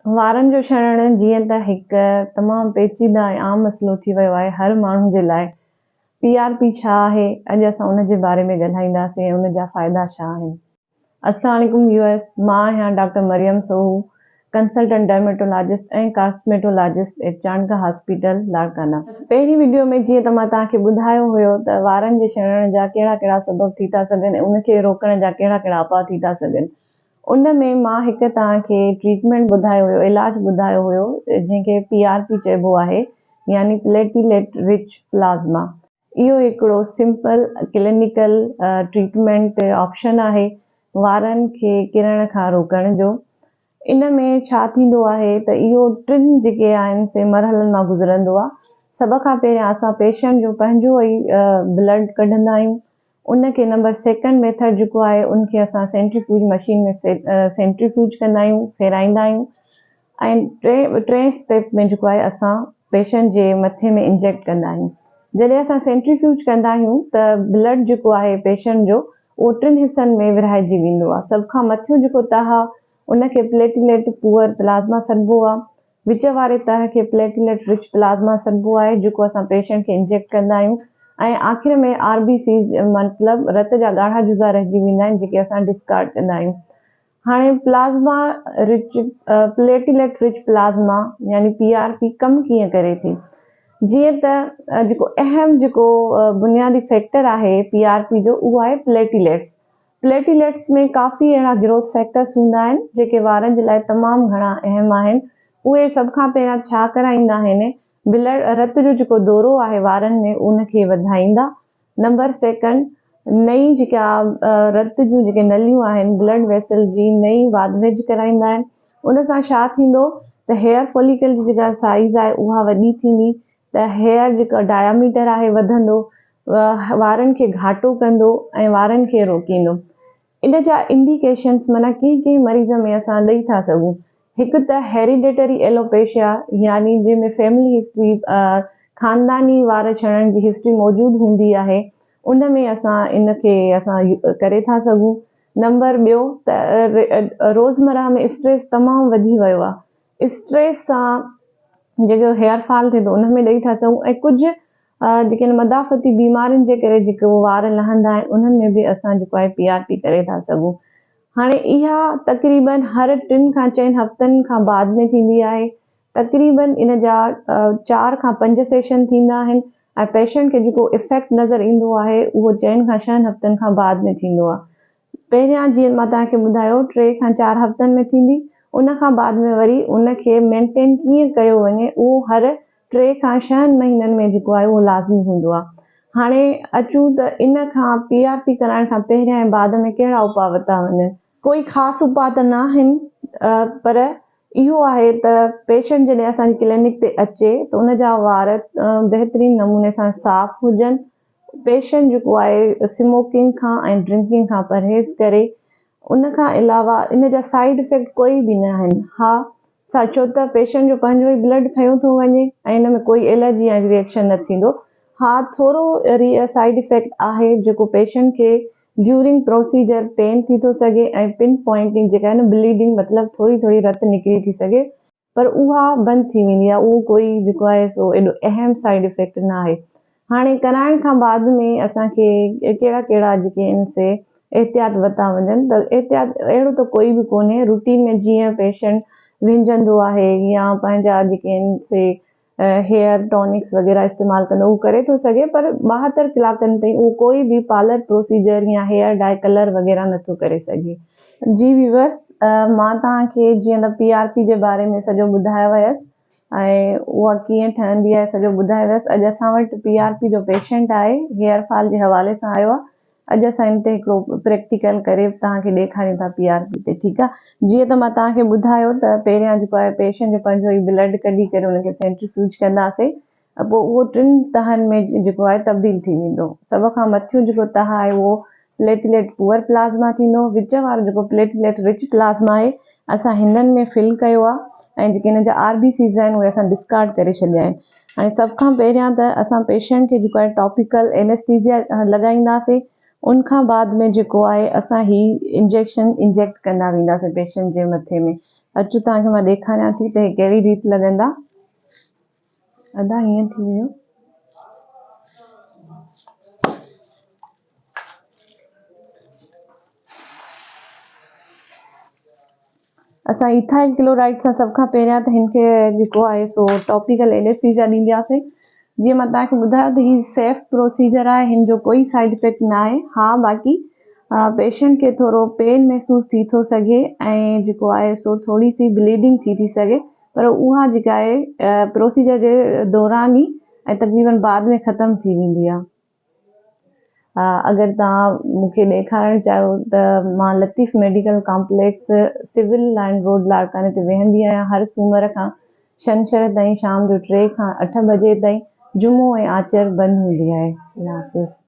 वारनि जो छॾण जीअं त हिकु तमामु पेचीदा ऐं आम मसइलो थी वियो आहे हर माण्हू जे लाइ। PRP छा आहे? अॼु असां उन जे बारे में ॻाल्हाईंदासीं ऐं उन जा फ़ाइदा छा आहिनि। अस्सलाम वालेकुम व्यूअर्स, मां आहियां डॉक्टर मरियम सोहू, कंसल्टेंट डर्मेटोलॉजिस्ट ऐं कॉस्मेटोलॉजिस्ट एट चाणका हॉस्पिटल लाड़काना। पहिरीं वीडियो में जीअं त मां तव्हांखे ॿुधायो हुयो त वारनि जे छॾण जा कहिड़ा कहिड़ा सबब थी था सघनि ऐं उनखे रोकण जा कहिड़ा कहिड़ा उपाउ थी था सघनि। उन में मां हिकु तव्हांखे ट्रीटमेंट ॿुधायो हुयो, इलाजु ॿुधायो हुयो जंहिंखे PRP चइबो आहे, यानी प्लेटिलेट रिच प्लाज़्मा। इहो हिकिड़ो सिंपल क्लिनिकल ट्रीटमेंट ऑप्शन आहे वारनि खे किरण खां रोकण जो। इन में छा थींदो आहे त इहो टिनि जेके आहिनि से मरहलनि मां गुज़रंदो आहे। सभ खां पहिरियां असां पेशेंट जो पंहिंजो ई ब्लड कढंदा आहियूं। उनखे नंबर सेकेंड मेथड जेको आहे उनखे असां सेंट्रीफ्यूज मशीन में सेंट्रीफ्यूज कंदा आहियूं, फेराईंदा आहियूं ऐं टे स्टेप में जेको आहे असां पेशेंट जे मथे में इंजेक्ट कंदा आहियूं। जॾहिं असां सेंट्रीफ्यूज कंदा आहियूं त ब्लड जेको आहे पेशेंट जो उहो टिनि हिसनि में विरहाइजी वेंदो आहे। सभ खां मथियो जेको तह आहे उनखे प्लेटिलेट पुअर प्लाज़्मा सॾिबो आहे। विच वारे तह खे प्लेटिलेट रिच प्लाज़्मा सॾिबो आहे जेको असां पेशेंट खे इंजेक्ट कंदा आहियूं। ऐं आख़िर में RBC मतिलबु रत जा ॻाढ़ा जुज़ा रहिजी वेंदा आहिनि जेके असां डिस्कार्ड कंदा आहियूं। हाणे plasma rich platelet rich plasma यानी PRP कमु कीअं करे थी? जीअं त जेको अहम जेको बुनियादी फैक्टर आहे PRP जो उहो आहे प्लेटिलेट्स। प्लेटिलेट्स में काफ़ी अहिड़ा ग्रोथ फैक्टर्स हूंदा आहिनि जेके वारनि जे लाइ तमामु घणा अहम आहिनि। उहे सभ खां पहिरियां छा कराईंदा आहिनि, ब्लड रत जो जेको दौरो आहे वारनि में उनखे वधाईंदा। नंबर सेकेंड, नई जेका रत जूं जेके नलियूं आहिनि ब्लड वेसल जी नई वाधवेज कराईंदा आहिनि। उन सां छा थींदो त हेयर फॉलिकल जी जेका साइज़ आहे उहा वॾी थींदी, त हेयर जेका डायामीटर आहे वधंदो, वारनि खे घाटो कंदो ऐं वारनि खे रोकींदो। इन जा इंडिकेशन्स माना कंहिं कंहिं मरीज़ में असां ॾेई था सघूं। हिकु त हेरिडेटरी एलोपेशिया यानी जंहिंमें फैमिली हिस्ट्री ख़ानदानी वार छॾण जी हिस्ट्री मौजूदु हूंदी आहे, उन में असां इनखे करे था सघूं। नंबर ॿियो त रोज़मर्रा में स्ट्रेस तमामु वधी वियो आहे। स्ट्रेस सां जेको हेयर फॉल थिए थो उन में ॾेई था सघूं ऐं कुझु जेके मदाफ़ती बीमारियुनि जे करे जेके वार लहंदा आहिनि उन्हनि में बि असां जेको आहे PRP करे था सघूं। हाणे इहा तक़रीबन हर 3 खां 4 हफ़्तनि खां बाद में थींदी आहे। तक़रीबन इन जा 4 खां 5 सेशन थींदा आहिनि ऐं पेशेंट खे जेको इफ़ेक्ट नज़र ईंदो आहे उहो 4 खां 6 हफ़्तनि खां बाद में थींदो आहे। पहिरियां जीअं मां तव्हांखे ॿुधायो 3 खां 4 हफ़्तनि में थींदी, उन खां बाद में वरी उनखे मेंटेन कीअं कयो वञे उहो हर 3 खां 6 महीननि में जेको आहे उहो लाज़मी हूंदो आहे। हाणे अचूं त इन खां PRP कराइण खां पहिरियां ऐं बाद में कहिड़ा उपाउ वरिता वञनि। कोई ख़ासि उपाउ त न आहिनि, पर इहो आहे त पेशेंट जॾहिं असांजी क्लिनिक ते अचे त उन जा वार बहितरीनु नमूने सां साफ़ हुजनि। पेशेंट जेको आहे स्मोकिंग खां ऐं ड्रिंकिंग खां परहेज़ करे। उन खां अलावा इन जा साइड इफ़ेक्ट कोई बि न आहिनि। हा, छो त पेशेंट जो पंहिंजो ई ब्लड खंयो थो वञे ऐं इन में कोई एलर्जी या रिएक्शन न थींदो। हा, थोरो साइड इफ़ेक्ट आहे जेको पेशेंट खे ड्यूरिंग प्रोसीजर पेन थी थो सघे ऐं पिन पॉइंटिंग जेका आहे न ब्लीडिंग मतिलबु थोरी थोरी रत निकिरी थी सघे, पर उहा बंदि थी वेंदी आहे। उहो कोई जेको आहे सो एॾो अहम साइड इफ़ेक्ट न आहे। हाणे कराइण खां बाद में असांखे कहिड़ा कहिड़ा जेके आहिनि से एहतियात वरिता वञनि, त एहतियात अहिड़ो त कोई बि कोन्हे। रूटीन में जीअं पेशेंट विझंदो आहे या पंहिंजा जेके आहिनि से हेयर टॉनिक्स वग़ैरह इस्तेमालु कंदो उहो करे थो सघे, पर 72 कलाकनि ताईं उहो कोई बि पार्लर प्रोसीजर या हेयर डाई कलर वग़ैरह नथो करे सघे। जी व्यूअर्स, मां तव्हांखे जीअं त PRP जे बारे में सॼो ॿुधायो हुयसि ऐं उहा कीअं ठहंदी आहे सॼो ॿुधायो वियसि। अॼु असां वटि PRP जो पेशेंट आहे, हेयर फॉल जे हवाले सां आयो आहे। अॼु असां इन ते हिकिड़ो प्रैक्टिकल करे तव्हांखे ॾेखारियूं था PRP ते, ठीकु आहे। जीअं त मां तव्हांखे ॿुधायो त पहिरियां जेको आहे पेशेंट जो पंहिंजो ई ब्लड कढी करे उनखे सेंट्रीफ्यूज कंदासीं, पोइ उहो 3 तहनि में जेको आहे तब्दील थी वेंदो। सभ खां मथियो जेको तह आहे उहो प्लेटिलेट पुअर प्लाज़्मा थींदो। विच वारो जेको प्लेटिलेट रिच प्लाज़्मा आहे असां हिननि में फिल कयो आहे ऐं जेके हिन जा RBCs आहिनि उहे असां डिस्कार्ड करे छॾिया आहिनि। हाणे सभ खां पहिरियां त असां पेशेंट खे जेको आहे टॉपिकल एनेस्थीसिया लॻाईंदासीं। उन खां बाद में जेको आहे असां ही इंजेक्ट कंदा वेंदासीं पेशेंट जे मथे में। अचु तव्हांखे मां ॾेखारियां थी त हे कहिड़ी रीति लॻंदा। अदा हीअं थी वियो। असां इथाइल क्लोराइड सां सभ खां पहिरियां त हिनखे जेको आहे सो टॉपिकल एनेस्थीसिया ॾींदासीं। जीअं मां तव्हांखे ॿुधायो त हीउ सेफ प्रोसीजर आहे, हिन जो कोई साइड इफेक्ट न आहे। हा बाक़ी पेशेंट खे थोरो पेन महसूस थी थो सघे ऐं जेको आहे सो थोरी सी ब्लीडिंग थी सघे, पर उहा जेका आहे प्रोसीजर जे दौरान ई ऐं तक़रीबन बाद में ख़तम थी वेंदी आहे। अगर तव्हां मूंखे ॾेखारणु चाहियो त मां Latif medical complex civil line road लाड़काने ते वेहंदी आहियां हर सूमर खां छंछरु ताईं शाम जो 3 खां 8 बजे ताईं। जुमो ऐं आचर बंदि हूंदी आहे। अल्लाह हाफ़िज़।